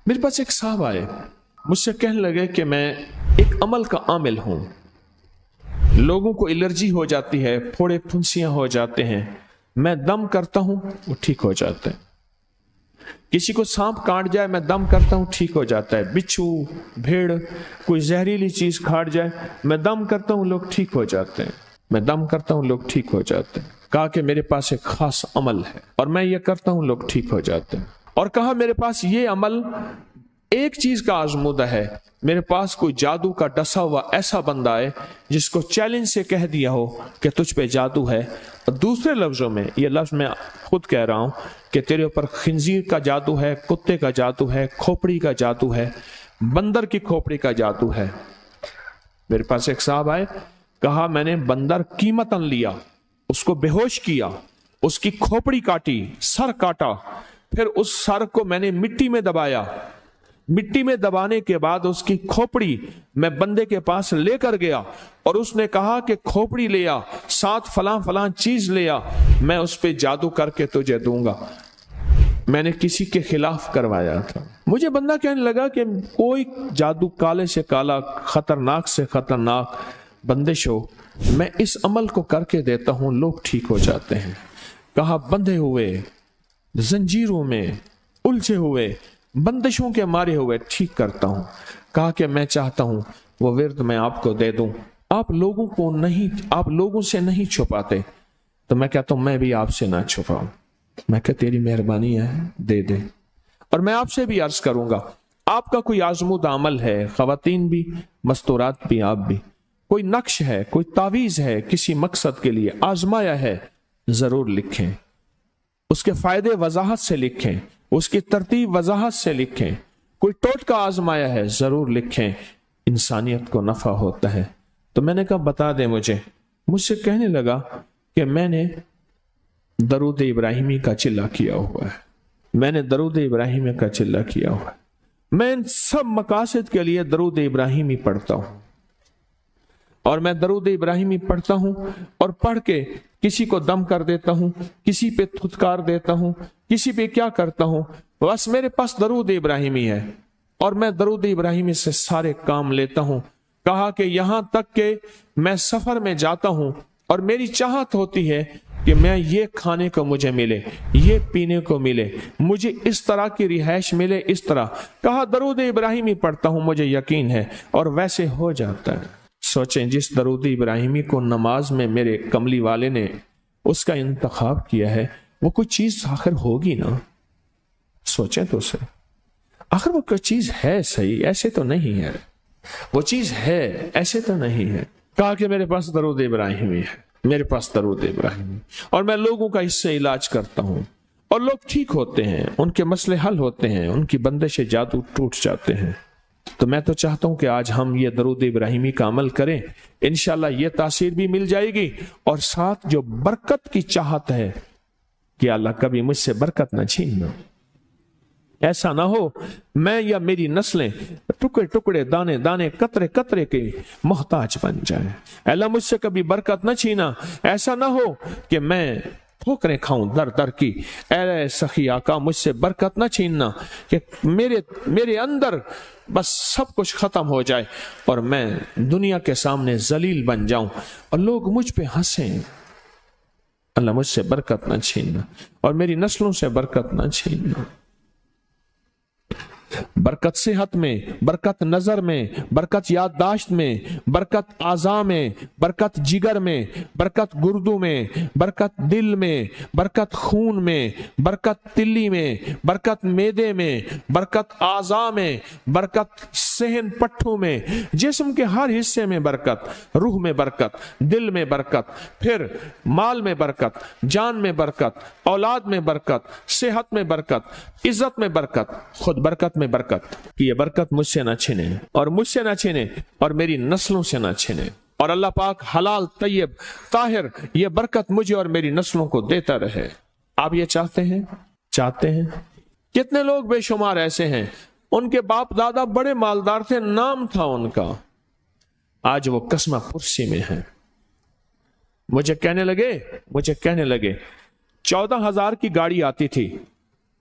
मेरे पास एक साहब आए, मुझसे कहने लगे कि मैं एक अमल का आमिल हूं, लोगों को एलर्जी हो जाती है, फोड़े फुंसियां हो जाते हैं, मैं दम करता हूं वो ठीक हो जाता है। किसी को सांप काट जाए मैं दम करता हूं ठीक हो जाता है। बिच्छू, भेड़, कोई जहरीली चीज काट जाए मैं दम करता हूं लोग ठीक हो जाते हैं, मैं दम करता हूं लोग ठीक हो जाते हैं। कहा कि मेरे पास एक खास अमल है और मैं ये करता हूं लोग ठीक हो जाते हैं। और कहा मेरे पास ये अमल एक चीज का आजमूदा है, मेरे पास कोई जादू का डसा हुआ ऐसा बंदा है जिसको चैलेंज से कह दिया हो कि तुझ पे जादू है, और दूसरे लफ्जों में ये लफ्ज मैं खुद कह रहा हूं कि तेरे ऊपर खिंजीर का जादू है, कुत्ते का जादू है, खोपड़ी का जादू है, बंदर की खोपड़ी का जादू है। मेरे पास एक साहब आए, कहा मैंने बंदर कीमतन लिया, उसको बेहोश किया, उसकी खोपड़ी काटी, सर काटा, फिर उस सर को मैंने मिट्टी में दबाया, मिट्टी में दबाने के बाद उसकी खोपड़ी मैं बंदे के पास लेकर गया और उसने कहा कि खोपड़ी ले आ, साथ फलां फलां चीज ले आ, मैं उस पे जादू करके तुझे दूंगा। मैंने किसी के खिलाफ करवाया था। मुझे बंदा कहने लगा कि कोई जादू काले से काला, खतरनाक से खतरनाक बंदिश हो, मैं इस अमल को करके देता हूं लोग ठीक हो जाते हैं। कहा बंधे हुए, जंजीरों में उलझे हुए, बंदिशों के मारे हुए ठीक करता हूं। कहा कि मैं चाहता हूं वो विर्द मैं आपको दे दूं, आप लोगों से नहीं छुपाते, तो मैं कहता हूं मैं भी आपसे ना छुपाऊं। मैं कह तेरी मेहरबानी है, दे दे। और मैं आपसे भी अर्ज करूंगा, आपका कोई आजमूदा अमल है, खवातीन भी, मस्तूरात भी, आप भी, कोई नक्श है, कोई तावीज है, किसी मकसद के लिए आजमाया है, जरूर लिखें, उसके फायदे वजाहत से लिखें, उसकी तरतीब वजाहत से लिखें। कोई टोटका आजमाया है जरूर लिखें, इंसानियत को नफा होता है। तो मैंने कहा बता दे मुझसे कहने लगा कि मैंने दरूद इब्राहिमी का चिल्ला किया हुआ है, मैंने दरूद इब्राहिमी का चिल्ला किया हुआ है, मैं इन सब मकासद के लिए दरूद इब्राहिमी पढ़ता हूं, और मैं दरूद इब्राहिमी पढ़ता हूं और पढ़ के किसी को दम कर देता हूं, किसी पे थुतकार देता हूं, किसी पे क्या करता हूं, बस मेरे पास दरूद इब्राहिमी है और मैं दरूद इब्राहिमी से सारे काम लेता हूं। कहा कि यहां तक के मैं सफर में जाता हूं और मेरी चाहत होती है कि मैं ये खाने को मुझे मिले, ये पीने को मिले, मुझे इस तरह की रिहाइश मिले, इस तरह। कहा दरूद इब्राहिमी पढ़ता हूं, मुझे यकीन है, और वैसे हो जाता है। सोचें, जिस दरूद इब्राहिमी को नमाज में मेरे कमली वाले ने उसका इंतखाब किया है, वो कोई चीज आखिर होगी ना। सोचें तो सही, आखिर वो कोई चीज है सही, ऐसे तो नहीं है, वो चीज है ऐसे तो नहीं है। कहा कि मेरे पास दरूद इब्राहिमी है, मेरे पास दरूद इब्राहिमी, और मैं लोगों का इससे इलाज करता हूं और लोग ठीक होते हैं, उनके मसले हल होते हैं, उनकी बंदिशें जादू टूट जाते हैं। तो मैं तो चाहता हूं कि आज हम ये दरूद इब्राहिमी का अमल करें, इंशाल्लाह ये तासीर भी मिल जाएगी, और साथ जो बरकत की चाहत है कि अल्लाह कभी मुझसे बरकत ना छीनना। ऐसा ना हो मैं या मेरी नस्लें टुकड़े टुकड़े, दाने दाने, कतरे कतरे के मोहताज बन जाए। अल्लाह मुझसे कभी बरकत न छीना। ऐसा ना हो कि मैं ठोकरें खाऊं दर दर की। ऐ सखी आका, मुझसे बरकत न छीनना कि मेरे अंदर बस सब कुछ खत्म हो जाए और मैं दुनिया के सामने जलील बन जाऊं और लोग मुझ पे हंसें। अल्लाह मुझसे बरकत न छीनना और मेरी नस्लों से बरकत न छीनना। बरकत सेहत में, बरकत नजर में, बरकत याददाश्त में, बरकत आज़ा में, बरकत जिगर में, बरकत गुर्दों में, बरकत दिल में, बरकत खून में, बरकत तिल्ली में, बरकत मेदे में, बरकत आज़ा में, बरकत सहन पट्टों में, जिस्म के हर हिस्से में बरकत, रूह में बरकत, दिल में बरकत, फिर माल में बरकत, जान में बरकत, औलाद में बरकत, सेहत में बरकत, इज्जत में बरकत, खुद बरकत में बरकत। कि ये बरकत मुझसे ना छिने और मुझसे ना छिने और मेरी नस्लों से ना छिने, और अल्लाह पाक हलाल तैयब ताहिर ये बरकत मुझे और मेरी नस्लों को देता रहे। आप ये चाहते हैं? कितने लोग बेशुमार ऐसे हैं, उनके बाप दादा बड़े मालदार थे, नाम था उनका, आज वो कस्मा पुरसी में है। मुझे कहने लगे 14,000 की गाड़ी आती थी,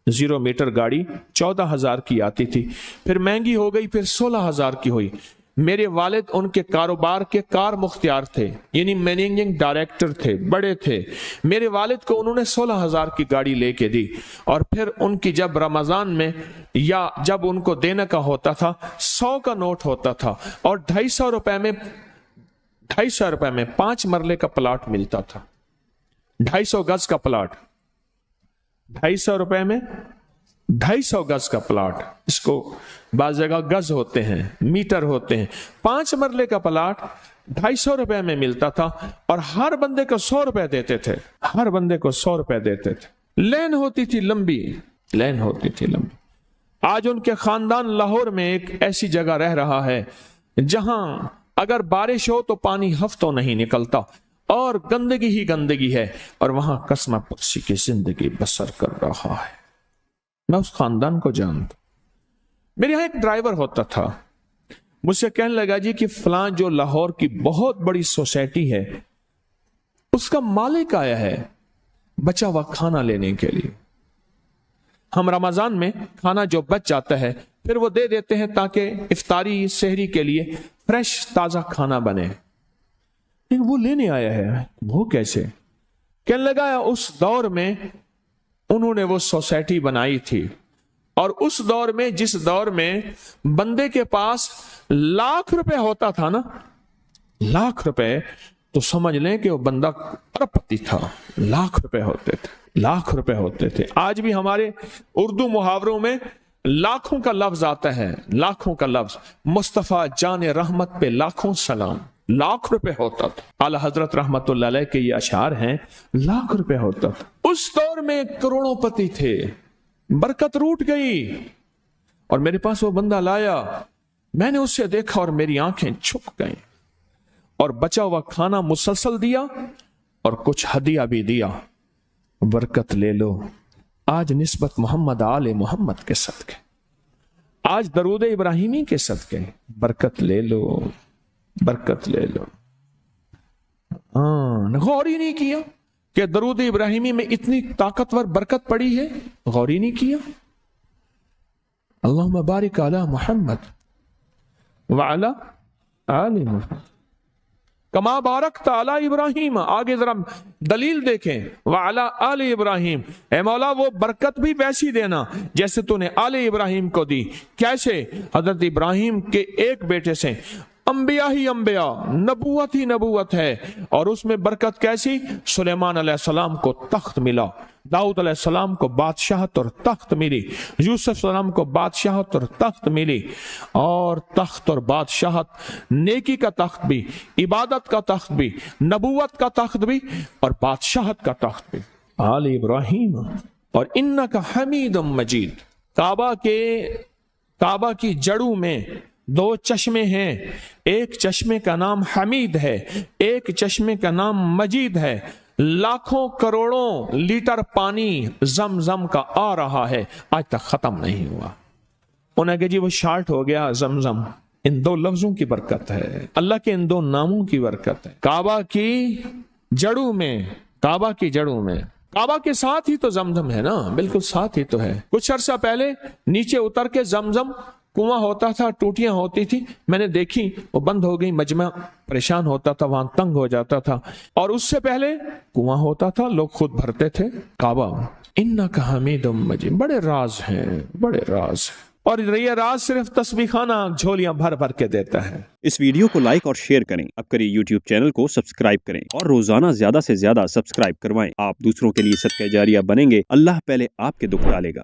0 मीटर गाड़ी 14,000 की आती थी, फिर महंगी हो गई, फिर 16,000 की हुई। मेरे वालिद उनके कारोबार के कार मुख्तियार थे, यानी मैनेजिंग डायरेक्टर थे, बड़े थे। मेरे वालिद को उन्होंने 16,000 की गाड़ी लेके दी, और फिर उनकी जब रमजान में या जब उनको देने का होता था 100 का नोट होता था, और 250 रुपए में 5 मरले का प्लाट मिलता था। 250 गज का प्लाट, 250 रुपए में 250 गज का प्लाट, इसको बाज जगह गज होते हैं, मीटर होते हैं। 5 मरले का प्लाट 250 रुपए में मिलता था, और हर बंदे को 100 रुपए देते थे, हर बंदे को 100 रुपए देते थे। लेन होती थी लंबी, लेन होती थी लंबी। आज उनके खानदान लाहौर में एक ऐसी जगह रह रहा है जहां अगर बारिश हो तो पानी हफ्तों नहीं निकलता, और गंदगी ही गंदगी है, और वहां कसम पुरसी की जिंदगी बसर कर रहा है। मैं उस खानदान को जानता। मेरे यहां एक ड्राइवर होता था, मुझसे कहने लगा जी कि फलां जो लाहौर की बहुत बड़ी सोसाइटी है, उसका मालिक आया है बचा हुआ खाना लेने के लिए। हम रमजान में खाना जो बच जाता है फिर वो दे देते हैं ताकि इफ्तारी सहरी के लिए फ्रेश ताजा खाना बने। लेकिन वो लेने आया है, वो कैसे? कहने लगा उस दौर में उन्होंने वो सोसाइटी बनाई थी, और उस दौर में, जिस दौर में बंदे के पास लाख रुपए होता था ना, लाख रुपए, तो समझ लें कि वो बंदा अरबपति था। लाख रुपए होते थे, लाख रुपए होते थे। आज भी हमारे उर्दू मुहावरों में लाखों का लफ्ज आता है, लाखों का लफ्ज। मुस्तफा जान रहमत पे लाखों सलाम, लाख रुपए होता था। आला हजरत रहमतुल्लाह अलैह के ये अशार हैं, लाख रुपए होता था। उस दौर में करोड़ोंपति थे, बरकत रूठ गई, और मेरे पास वो बंदा लाया, मैंने उससे देखा और मेरी आंखें झुक गईं, और बचा हुआ खाना मुसलसल दिया और कुछ हदिया भी दिया। बरकत ले लो, आज निस्बत मोहम्मद आले मोहम्मद के सदके, आज दरूद इब्राहिमी के सदके, बरकत ले लो, बरकत ले लो। गौर ही नहीं किया कि दरूद इब्राहिमी में इतनी ताकतवर बरकत पड़ी है, गौर ही नहीं किया। अल्लाहुम्मा बारिक अला मुहम्मद व अला आले मुहम्मद कमा बारकत अला इब्राहिम। आगे जरा दलील देखें, व अला आले इब्राहिम। ए मौला वो बरकत भी वैसी देना जैसे तूने आले इब्राहिम को दी। कैसे? हजरत इब्राहिम के एक बेटे से अंबिया ही अंबिया, नबूवत ही नबूवत है, और उसमें बरकत कैसी? सुलेमान अलैहिस्सलाम को तख्त मिला, दाऊद अलैहिस्सलाम को बादशाहत और तख्त मिली, यूसुफ सलाम को बादशाहत और तख्त मिली। और तख्त और बादशाहत, नेकी का तख्त भी, इबादत का तख्त भी, नबूवत का तख्त भी, और बादशाहत का तख्त भी आल इब्राहिम। और इन्नका हमीदुम मजीद। काबा की जड़ों में 2 चश्मे हैं, एक चश्मे का नाम हमीद है, एक चश्मे का नाम मजीद है। लाखों करोड़ों लीटर पानी जमजम का आ रहा है, आज तक खत्म नहीं हुआ। उन्हें कहा जी वो शार्ट हो गया जमजम। इन 2 लफ्जों की बरकत है, अल्लाह के इन 2 नामों की बरकत है। काबा की जड़ों में, काबा की जड़ों में, काबा के साथ ही तो जमजम है ना, बिल्कुल साथ ही तो है। कुछ अर्सा पहले नीचे उतर के जमजम कुआं होता था, टूटियां होती थी, मैंने देखी, वो बंद हो गई। मजमा परेशान होता था, वहां तंग हो जाता था। और उससे पहले कुआं होता था, लोग खुद भरते थे। काबा इन्नका हमीदुम मजीद। बड़े राज हैं, बड़े राज हैं। और ये राज सिर्फ तस्बीह खाना झोलियां भर भर के देता है। इस वीडियो को लाइक और शेयर करें, अब करिए YouTube चैनल को सब्सक्राइब करें, और रोजाना ज्यादा से ज्यादा सब्सक्राइब करवाएं। आप दूसरों के लिए सदका जारिया बनेंगे, अल्लाह पहले आपके दुख टालेगा।